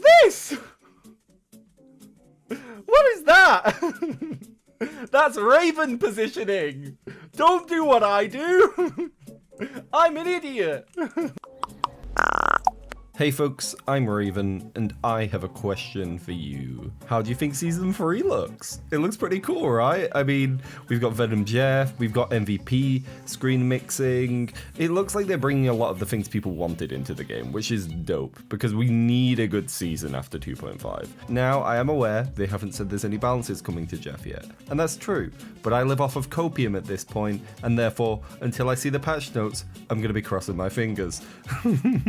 is this? What is that? That's Raven positioning. Don't do what I do. I'm an idiot. Hey folks, I'm Raven, and I have a question for you. How do you think Season 3 looks? It looks pretty cool, right? I mean, we've got Venom Jeff, we've got MVP, screen mixing. It looks like they're bringing a lot of the things people wanted into the game, which is dope, because we need a good season after 2.5. Now, I am aware they haven't said there's any balances coming to Jeff yet, and that's true, but I live off of copium at this point, and therefore, until I see the patch notes, I'm going to be crossing my fingers.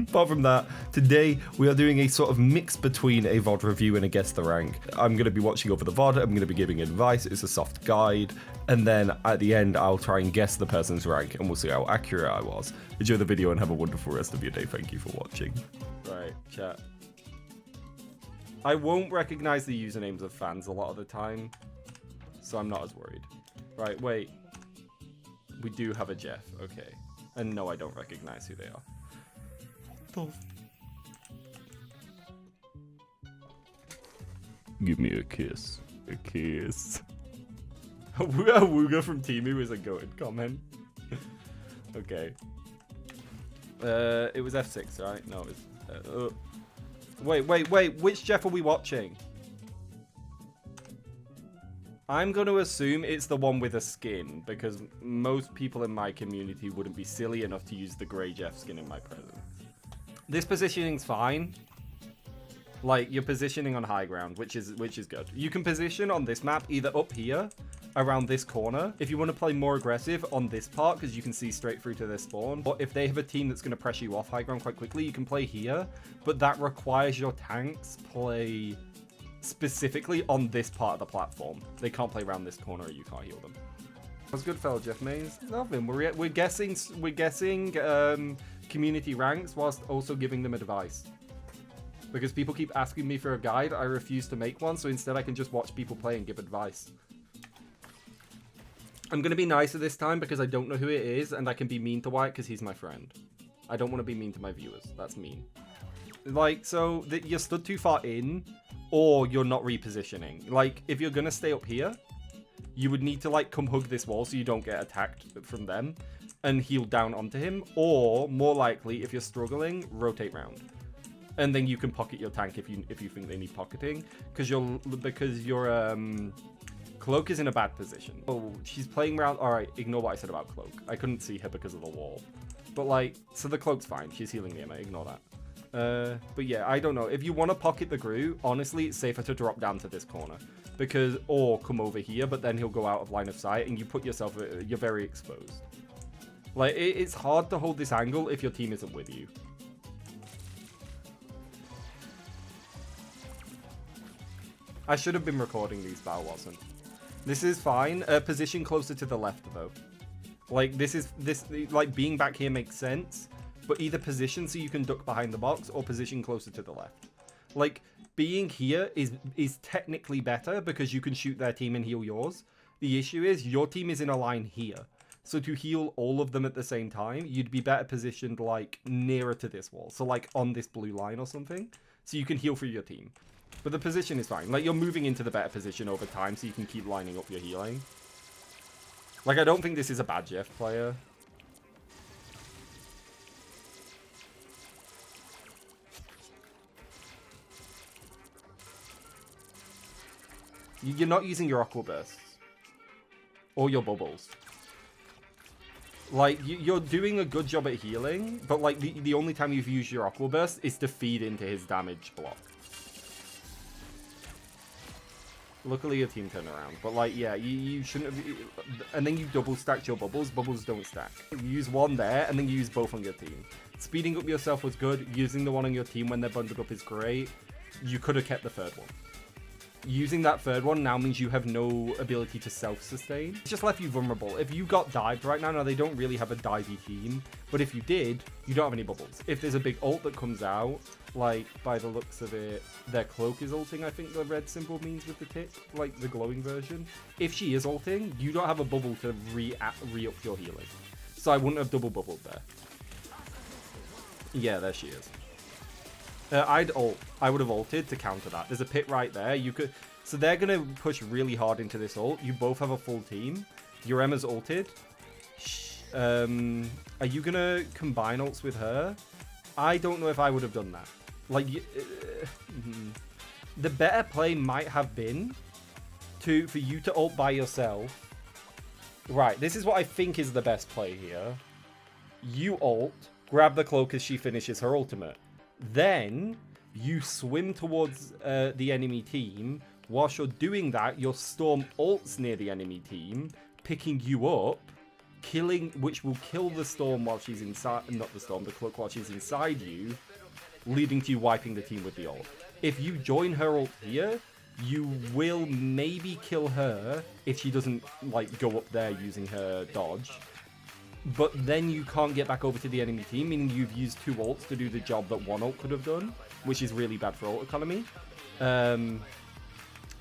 Apart from that, today, we are doing a sort of mix between a VOD review and a guess the rank. I'm going to be watching over the VOD, I'm going to be giving advice, it's a soft guide, and then at the end, I'll try and guess the person's rank, and we'll see how accurate I was. Enjoy the video and have a wonderful rest of your day. Thank you for watching. Right, chat. I won't recognize the usernames of fans a lot of the time, so I'm not as worried. Right, wait. We do have a Jeff, okay. And no, I don't recognize who they are. Give me a kiss. A kiss. Wooga from Timu is a goated comment. Okay. It was F6, right? No, it was... Wait. Which Jeff are we watching? I'm going to assume it's the one with a skin, because most people in my community wouldn't be silly enough to use the grey Jeff skin in my presence. This positioning's fine. Like, you're positioning on high ground, which is good. You can position on this map either up here, around this corner, if you want to play more aggressive on this part, because you can see straight through to their spawn. Or if they have a team that's going to pressure you off high ground quite quickly, you can play here, but that requires your tanks play specifically on this part of the platform. They can't play around this corner or you can't heal them. That's good, fellow Jeff Mays. Nothing. We're guessing community ranks whilst also giving them advice. Because people keep asking me for a guide, I refuse to make one, so instead I can just watch people play and give advice. I'm going to be nicer this time because I don't know who it is, and I can be mean to Wyatt because he's my friend. I don't want to be mean to my viewers. That's mean. Like, so you're stood too far in, or you're not repositioning. Like, if you're going to stay up here, you would need to, like, come hug this wall so you don't get attacked from them and heal down onto him. Or, more likely, if you're struggling, rotate round. And then you can pocket your tank if you think they need pocketing, because your Cloak is in a bad position. Oh, she's playing around. All right, ignore what I said about Cloak. I couldn't see her because of the wall. But like, so the Cloak's fine. She's healing the Emma. Ignore that. But yeah, I don't know. If you want to pocket the Gru, honestly, it's safer to drop down to this corner, or come over here. But then he'll go out of line of sight, and you put yourself. You're very exposed. Like, it's hard to hold this angle if your team isn't with you. I should have been recording these, but I wasn't. This is fine. Position closer to the left, though. Like, like, being back here makes sense, but either position so you can duck behind the box, or position closer to the left. Like, being here is technically better, because you can shoot their team and heal yours. The issue is, your team is in a line here. So to heal all of them at the same time, you'd be better positioned, like, nearer to this wall. So, like, on this blue line or something, so you can heal for your team. But the position is fine. Like, you're moving into the better position over time, so you can keep lining up your healing. Like, I don't think this is a bad Jeff player. You're not using your Aqua Bursts. Or your bubbles. Like, you're doing a good job at healing, but, like, the only time you've used your Aqua Burst is to feed into his damage block. Luckily, your team turned around. But, like, yeah, you shouldn't have... And then you double stacked your bubbles. Bubbles don't stack. You use one there, and then you use both on your team. Speeding up yourself was good. Using the one on your team when they're bundled up is great. You could have kept the third one. Using that third one now means you have no ability to self-sustain. It just left you vulnerable. If you got dived right now, they don't really have a divey team. But if you did, you don't have any bubbles. If there's a big ult that comes out, like, by the looks of it, their Cloak is ulting, I think the red symbol means with the tick, like the glowing version. If she is ulting, you don't have a bubble to re-up your healing. So I wouldn't have double bubbled there. Yeah, there she is. I'd ult. I would have ulted to counter that. There's a pit right there. You could. So they're gonna push really hard into this ult. You both have a full team. Your Emma's ulted. Are you gonna combine ults with her? I don't know if I would have done that. Like, the better play might have been for you to ult by yourself. Right, this is what I think is the best play here. You ult, grab the cloak as she finishes her ultimate. Then you swim towards the enemy team. Whilst you're doing that, your Storm ults near the enemy team, picking you up, which will kill the Storm while she's inside, not the Storm, the cloak while she's inside you, leading to you wiping the team with the ult. If you join her ult here, you will maybe kill her if she doesn't like go up there using her dodge. But then you can't get back over to the enemy team, meaning you've used 2 ults to do the job that 1 ult could have done, which is really bad for ult economy.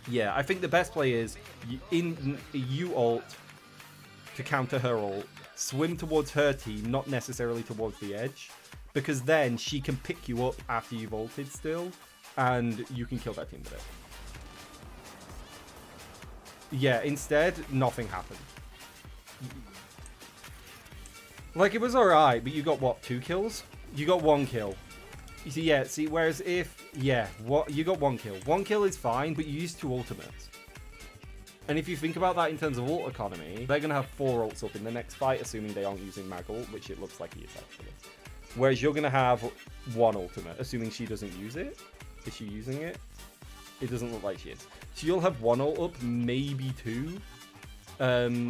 Yeah, I think the best play is you ult to counter her ult, swim towards her team, not necessarily towards the edge, because then she can pick you up after you've ulted still, and you can kill that team with it. Yeah, instead, nothing happened. Like, it was alright, but you got, what, 2 kills? You got 1 kill. You see, yeah, see, whereas if... Yeah, you got 1 kill. 1 kill is fine, but you used 2 ultimates. And if you think about that in terms of ult economy, they're going to have 4 ults up in the next fight, assuming they aren't using mag ult, which it looks like he is, actually. Whereas you're going to have 1 ultimate, assuming she doesn't use it. Is she using it? It doesn't look like she is. So you'll have 1 ult up, maybe 2.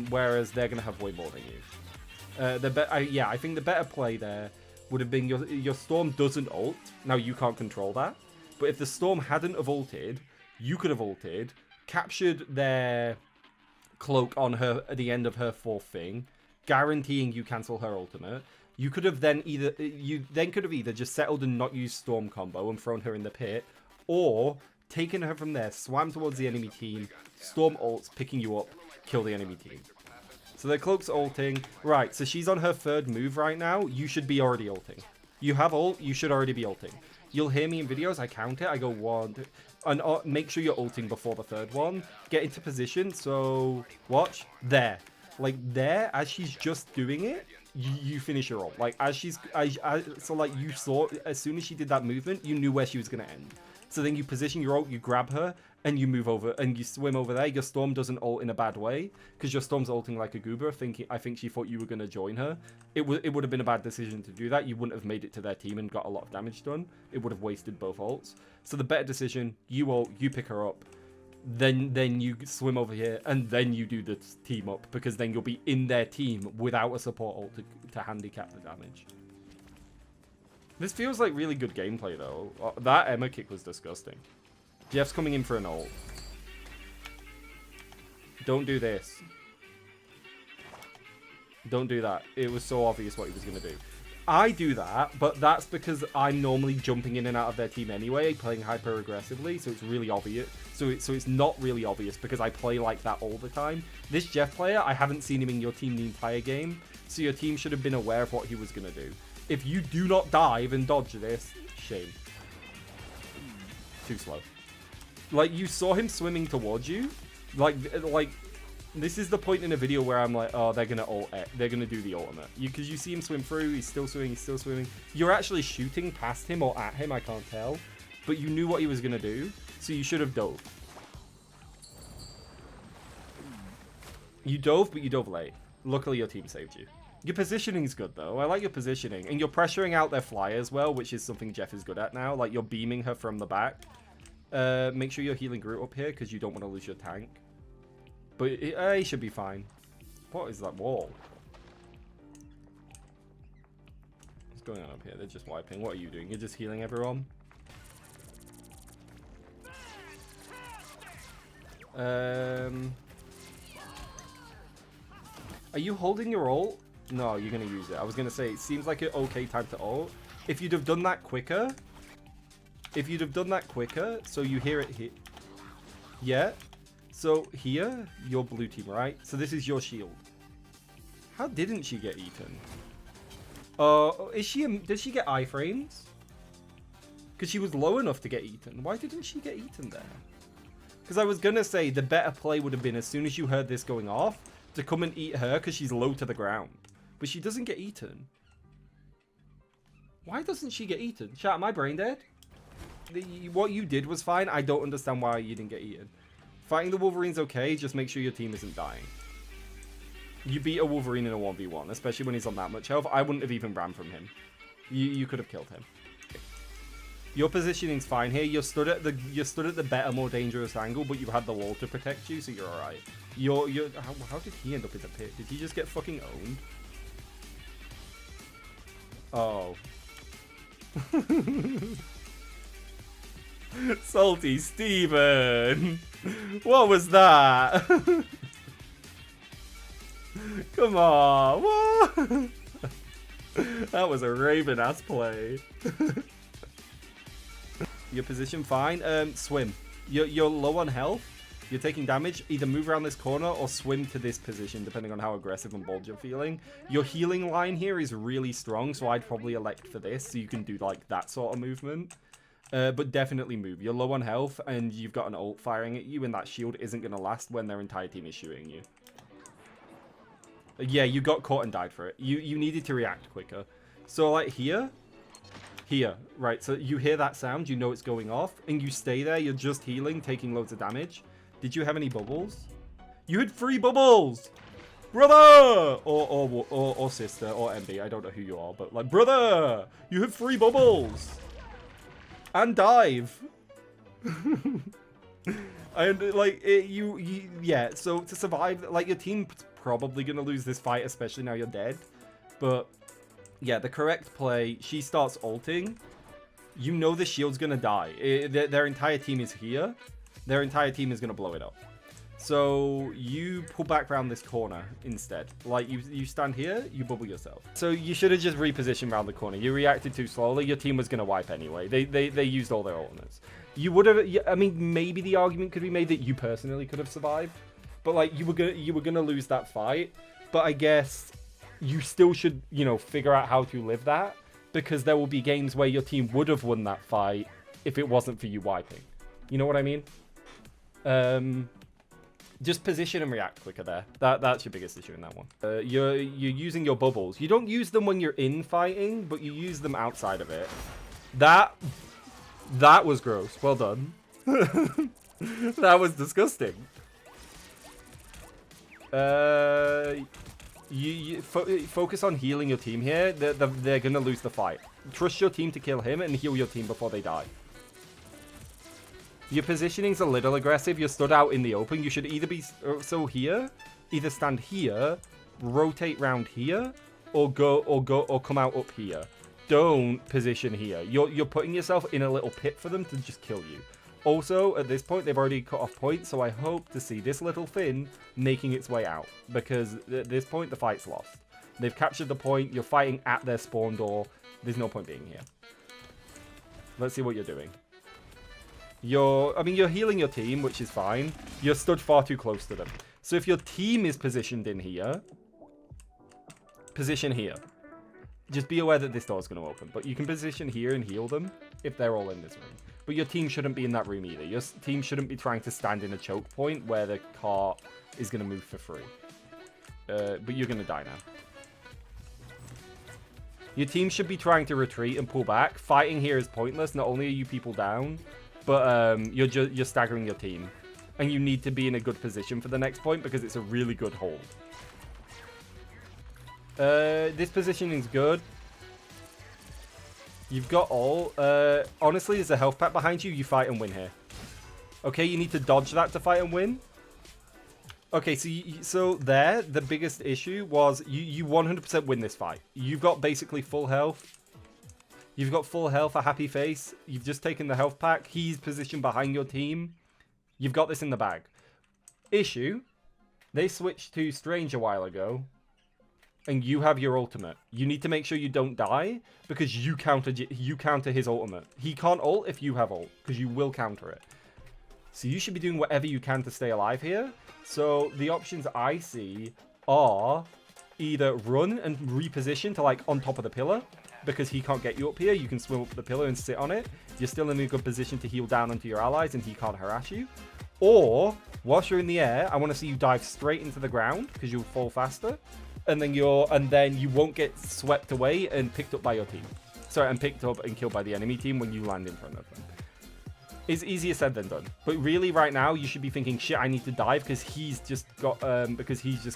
Whereas they're going to have way more than you. Yeah, I think the better play there would have been your Storm doesn't ult. Now, you can't control that. But if the Storm hadn't have ulted, you could have ulted, captured their cloak on her at the end of her 4th thing, guaranteeing you cancel her ultimate. You could have then either just settled and not used Storm combo and thrown her in the pit, or taken her from there, swam towards the enemy team, Storm ults, picking you up, kill the enemy team. So their cloak's ulting. Right, so she's on her 3rd move right now. You should be already ulting. You have ult, you should already be ulting. You'll hear me in videos, I count it, I go 1, 2, and make sure you're ulting before the 3rd one. Get into position, so watch, there. Like there, as she's just doing it, you finish your ult. Like as she's, so like you saw, as soon as she did that movement, you knew where she was going to end. So then you position your ult, you grab her, and you move over, and you swim over there. Your Storm doesn't ult in a bad way, because your Storm's ulting like a goober, I think she thought you were going to join her. It would have been a bad decision to do that. You wouldn't have made it to their team and got a lot of damage done. It would have wasted both ults. So the better decision, you ult, you pick her up, then you swim over here, and then you do the team up, because then you'll be in their team without a support ult to handicap the damage. This feels like really good gameplay, though. That Emma kick was disgusting. Jeff's coming in for an ult. Don't do this. Don't do that. It was so obvious what he was going to do. I do that, but that's because I'm normally jumping in and out of their team anyway, playing hyper aggressively, so it's really obvious. So it's not really obvious because I play like that all the time. This Jeff player, I haven't seen him in your team the entire game, so your team should have been aware of what he was going to do. If you do not dive and dodge this, shame. Too slow. Like, you saw him swimming towards you. Like, this is the point in a video where I'm like, oh, they're going to ult it. They're going to do the ultimate. Because you see him swim through, he's still swimming, he's still swimming. You're actually shooting past him or at him, I can't tell. But you knew what he was going to do, so you should have dove. You dove, but you dove late. Luckily, your team saved you. Your positioning's good, though. I like your positioning. And you're pressuring out their fly as well, which is something Jeff is good at now. Like, you're beaming her from the back. Make sure you're healing Groot up here, because you don't want to lose your tank. But he should be fine. What is that wall? What's going on up here? They're just wiping. What are you doing? You're just healing everyone? Are you holding your ult? No, you're going to use it. I was going to say, it seems like an okay time to ult. If you'd have done that quicker... so you hear it hit... Yeah. So here, your blue team, right? So this is your shield. How didn't she get eaten? Did she get iframes? Because she was low enough to get eaten. Why didn't she get eaten there? Because I was going to say the better play would have been as soon as you heard this going off to come and eat her because she's low to the ground. But she doesn't get eaten. Why doesn't she get eaten? Chat, am I brain dead? What you did was fine. I don't understand why you didn't get eaten. Fighting the Wolverine's okay. Just make sure your team isn't dying. You beat a Wolverine in a 1v1, especially when he's on that much health. I wouldn't have even ran from him. You could have killed him. Your positioning's fine here. You're stood at the better, more dangerous angle, but you've had the wall to protect you, so you're alright. How did he end up in the pit? Did he just get fucking owned? Oh. Salty Steven! What was that? Come on, what? That was a Raven-ass play. Your position fine. Swim. You're low on health. You're taking damage. Either move around this corner or swim to this position, depending on how aggressive and bold you're feeling. Your healing line here is really strong, so I'd probably elect for this, so you can do like that sort of movement. But definitely move. You're low on health, and you've got an ult firing at you, and that shield isn't going to last when their entire team is shooting you. Yeah, you got caught and died for it. You needed to react quicker. So like here, right, so you hear that sound, you know it's going off, and you stay there, you're just healing, taking loads of damage. Did you have any bubbles? You had 3 bubbles! Brother! Or sister, or MB, I don't know who you are, but like, brother! You have 3 bubbles! And dive! And like, yeah, so to survive, like, your team's probably gonna lose this fight, especially now you're dead. But yeah, the correct play, she starts ulting. You know the shield's gonna die. Their entire team is here. Their entire team is gonna blow it up. So you pull back around this corner instead. Like you stand here, you bubble yourself. So you should have just repositioned around the corner. You reacted too slowly. Your team was gonna wipe anyway. They used all their alternates. You would have. I mean, maybe the argument could be made that you personally could have survived, but like you were gonna lose that fight. But I guess you still should, you know, figure out how to live that, because there will be games where your team would have won that fight if it wasn't for you wiping. You know what I mean? Just position and react quicker there. That's your biggest issue in that one. You're using your bubbles. You don't use them when you're in fighting, but you use them outside of it. That was gross. Well done. That was disgusting. Focus on healing your team here. They're gonna lose the fight. Trust your team to kill him and heal your team before they die. Your positioning's a little aggressive. You're stood out in the open. You should either be either stand here, rotate round here, or come out up here. Don't position here. You're putting yourself in a little pit for them to just kill you. Also, at this point, they've already cut off points, so I hope to see this little Finn making its way out, because at this point, the fight's lost. They've captured the point. You're fighting at their spawn door. There's no point being here. Let's see what you're doing. You're healing your team, which is fine. You're stood far too close to them. So if your team is positioned in here, position here. Just be aware that this door is going to open. But you can position here and heal them if they're all in this room. But your team shouldn't be in that room either. Your team shouldn't be trying to stand in a choke point where the cart is going to move for free. But you're going to die now. Your team should be trying to retreat and pull back. Fighting here is pointless. Not only are you people down, but you're staggering your team. And you need to be in a good position for the next point because it's a really good hold. This positioning is good. You've got all. Honestly, there's a health pack behind you. You fight and win here. Okay, you need to dodge that to fight and win. Okay, so there, the biggest issue was you 100% win this fight. You've got basically full health. You've got full health, a happy face. You've just taken the health pack. He's positioned behind your team. You've got this in the bag. Issue, they switched to Strange a while ago. And you have your ultimate. You need to make sure you don't die because you counter his ultimate. He can't ult if you have ult because you will counter it. So you should be doing whatever you can to stay alive here. So the options I see are either run and reposition to like on top of the pillar, because he can't get you up here. You can swim up the pillar and sit on it. You're still in a good position to heal down onto your allies and he can't harass you. Or, whilst you're in the air, I want to see you dive straight into the ground because you'll fall faster. And then you won't get swept away and picked up by your team. Sorry, and picked up and killed by the enemy team when you land in front of them. It's easier said than done. But really, right now, you should be thinking, shit, I need to dive because he's just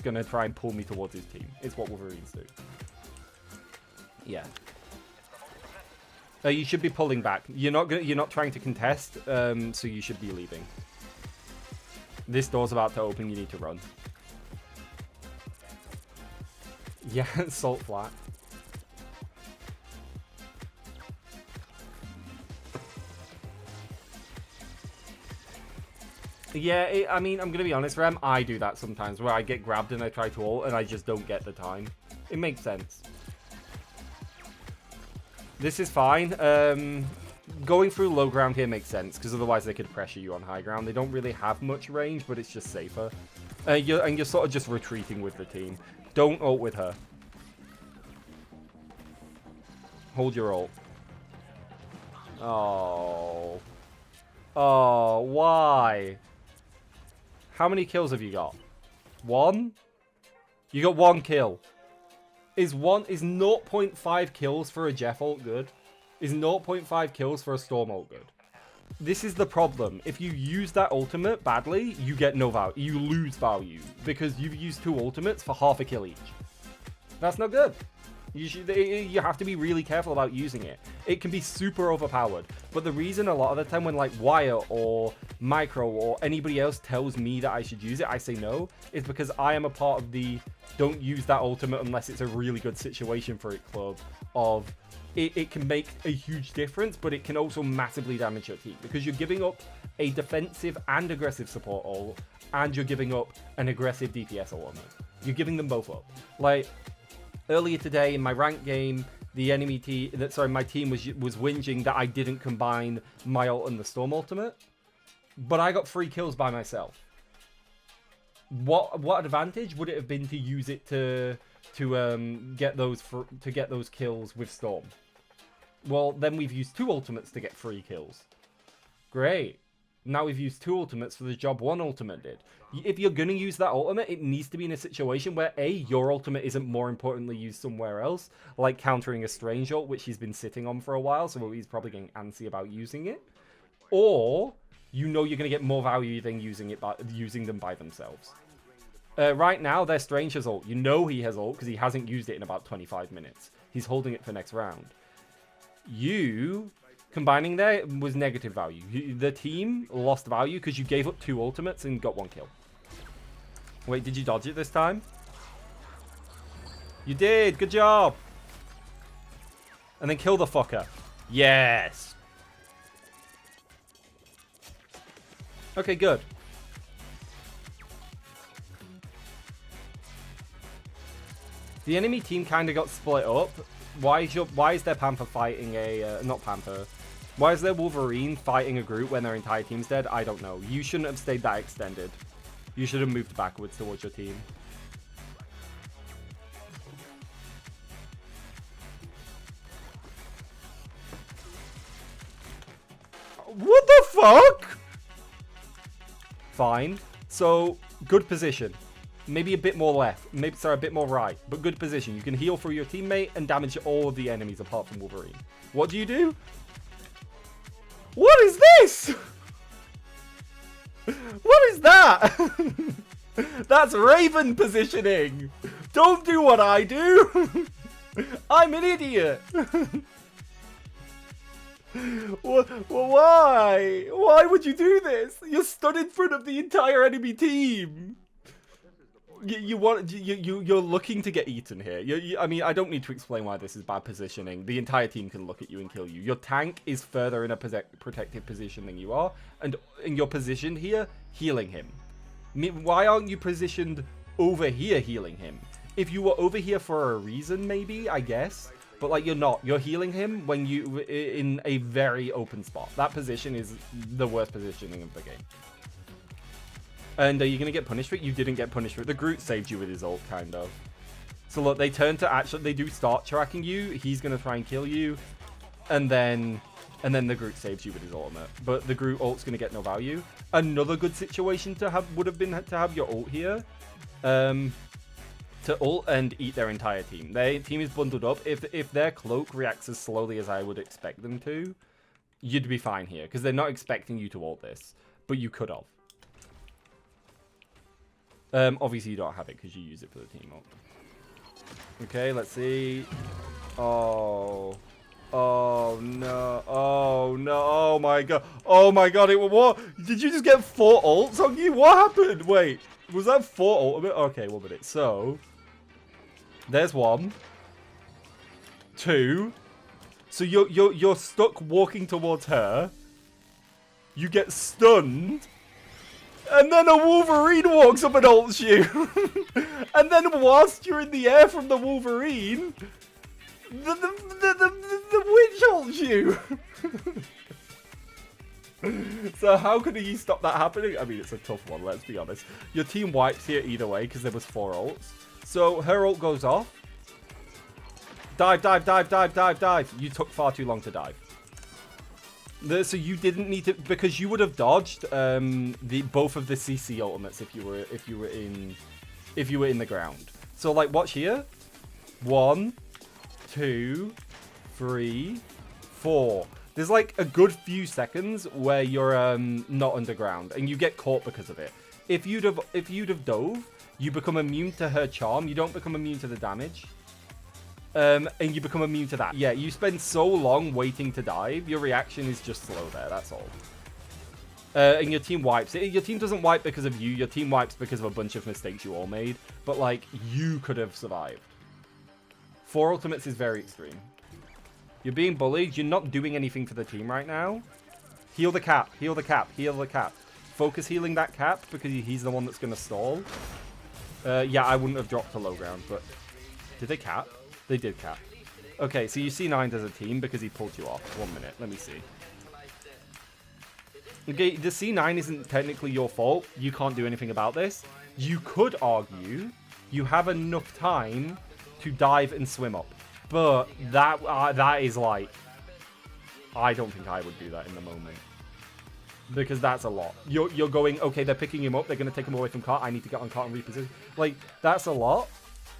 gonna try and pull me towards his team. It's what Wolverines do. Yeah. You should be pulling back. You're not trying to contest, so you should be leaving. This door's about to open. You need to run. Yeah, salt flat. Yeah, I mean, I'm going to be honest, Rem, I do that sometimes, where I get grabbed and I try to ult, and I just don't get the time. It makes sense. This is fine. Going through low ground here makes sense, because otherwise they could pressure you on high ground. They don't really have much range, but it's just safer. And you're sort of just retreating with the team. Don't ult with her. Hold your ult. Oh. Oh, why? How many kills have you got? 1? You got 1 kill. Is 0.5 kills for a Jeff ult good? Is 0.5 kills for a Storm ult good? This is the problem. If you use that ultimate badly, you get no value. You lose value because you've used 2 ultimates for half a kill each. That's not good. You have to be really careful about using it. It can be super overpowered. But the reason a lot of the time when like Wire or Micro or anybody else tells me that I should use it, I say no, is because I am a part of the don't use that ultimate unless it's a really good situation for it club of it can make a huge difference, but it can also massively damage your team because you're giving up a defensive and aggressive support ult and you're giving up an aggressive DPS ult almost. You're giving them both up. Like, earlier today in my ranked game, my team was whinging that I didn't combine my ult and the Storm ultimate, but I got 3 kills by myself. What advantage would it have been to use it to get those kills with Storm? Well, then we've used 2 ultimates to get 3 kills. Great. Now we've used 2 ultimates for the job 1 ultimate did. If you're going to use that ultimate, it needs to be in a situation where, A, your ultimate isn't more importantly used somewhere else, like countering a strange ult, which he's been sitting on for a while, so he's probably getting antsy about using it. Or, you know you're going to get more value than using them by themselves. Right now, their strange has ult. You know he has ult because he hasn't used it in about 25 minutes. He's holding it for next round. You combining there was negative value. The team lost value because you gave up 2 ultimates and got 1 kill. Wait, did you dodge it this time? You did. Good job. And then kill the fucker. Yes. Okay, good. The enemy team kind of got split up. Why is their Panther fighting a... not Panther. Why is their Wolverine fighting a group when their entire team's dead? I don't know. You shouldn't have stayed that extended. You should have moved backwards towards your team. What the fuck? Fine. So, good position. Maybe a bit more left. Maybe, sorry, a bit more right. But good position. You can heal through your teammate and damage all of the enemies apart from Wolverine. What do you do? What is this? What is that? That's Raven positioning. Don't do what I do. I'm an idiot. Why? Why would you do this? You're stood in front of the entire enemy team. You're looking to get eaten here. I mean, I don't need to explain why this is bad positioning. The entire team can look at you and kill you. Your tank is further in a protective position than you are, and you're positioned here healing him. Why aren't you positioned over here healing him? If you were over here for a reason, maybe, I guess. But like, you're not. You're healing him when you in a very open spot. That position is the worst positioning of the game. And are you going to get punished for it? You didn't get punished for it. The Groot saved you with his ult, kind of. So look, they turn to actually, they do start tracking you. He's going to try and kill you. And then the Groot saves you with his ultimate. But the Groot ult's going to get no value. Another good situation to have would have been to have your ult here. To ult and eat their entire team. Their team is bundled up. If their cloak reacts as slowly as I would expect them to, you'd be fine here. Because they're not expecting you to ult this. But you could have. Obviously you don't have it because you use it for the team ult. Okay, let's see. Oh. Oh no. Oh no. Oh my god. Oh my god. What? Did you just get 4 ults on you? What happened? Wait. Was that 4 ultimate? Okay, 1 minute. So, there's 1. 2. So you're stuck walking towards her. You get stunned. And then a Wolverine walks up and ults you. And then whilst you're in the air from the Wolverine, the witch ults you. So how could he stop that happening? I mean, it's a tough one, let's be honest. Your team wipes here either way because there was 4 ults. So her ult goes off. Dive, dive, dive, dive, dive, dive. You took far too long to dive. So you didn't need to, because you would have dodged both of the CC ultimates if you were in the ground. So like, watch here. 1, 2, 3, 4. There's like a good few seconds where you're not underground and you get caught because of it. If you'd have dove, you become immune to her charm. You don't become immune to the damage. And you become immune to that. Yeah, you spend so long waiting to dive, your reaction is just slow there, that's all. And your team wipes. Your team doesn't wipe because of you, your team wipes because of a bunch of mistakes you all made. But, like, you could have survived. 4 ultimates is very extreme. You're being bullied, you're not doing anything for the team right now. Heal the cap, heal the cap, heal the cap. Focus healing that cap because he's the one that's going to stall. Yeah, I wouldn't have dropped to low ground, but... Did they cap? They did cap. Okay, so you C9'd as a team because he pulled you off. 1 minute, let me see. Okay, the C9 isn't technically your fault. You can't do anything about this. You could argue you have enough time to dive and swim up. But that is like... I don't think I would do that in the moment. Because that's a lot. You're going, okay, they're picking him up. They're going to take him away from cart. I need to get on cart and reposition. Like, that's a lot.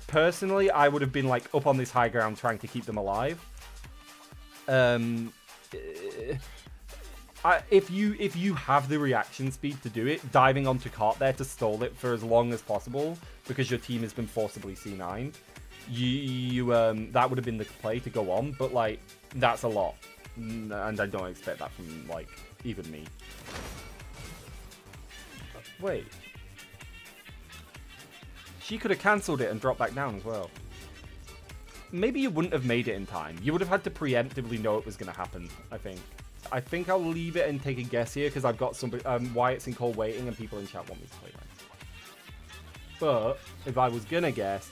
Personally, I would have been like up on this high ground trying to keep them alive. If you have the reaction speed to do it, diving onto cart there to stall it for as long as possible because your team has been forcibly C9'd, that would have been the play to go on. But like, that's a lot, and I don't expect that from like even me. Wait. She could have cancelled it and dropped back down as well. Maybe you wouldn't have made it in time. You would have had to preemptively know it was going to happen, I think. I think I'll leave it and take a guess here because I've got somebody, Wyatt's in call waiting and people in chat want me to play right. But if I was going to guess,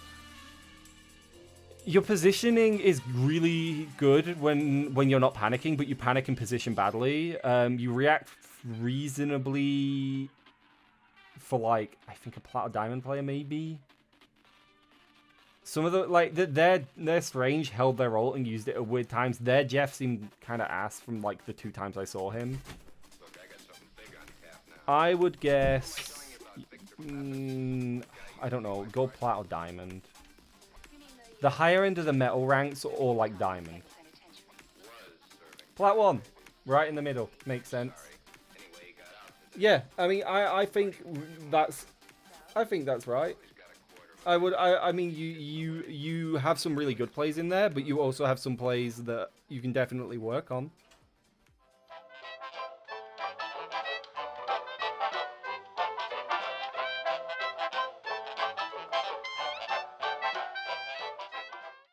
your positioning is really good when you're not panicking, but you panic and position badly. You react reasonably... for like, I think a Plat or Diamond player maybe. Some of the like their Strange held their ult and used it at weird times. Their Jeff seemed kind of ass from like the 2 times I saw him. Look, I got something big on cap now. I would guess, I don't know, go Plat or Diamond. The higher end of the metal ranks or like Diamond. Plat 1, right in the middle, makes sense. Yeah, I mean, I think that's right. I mean, you have some really good plays in there, but you also have some plays that you can definitely work on.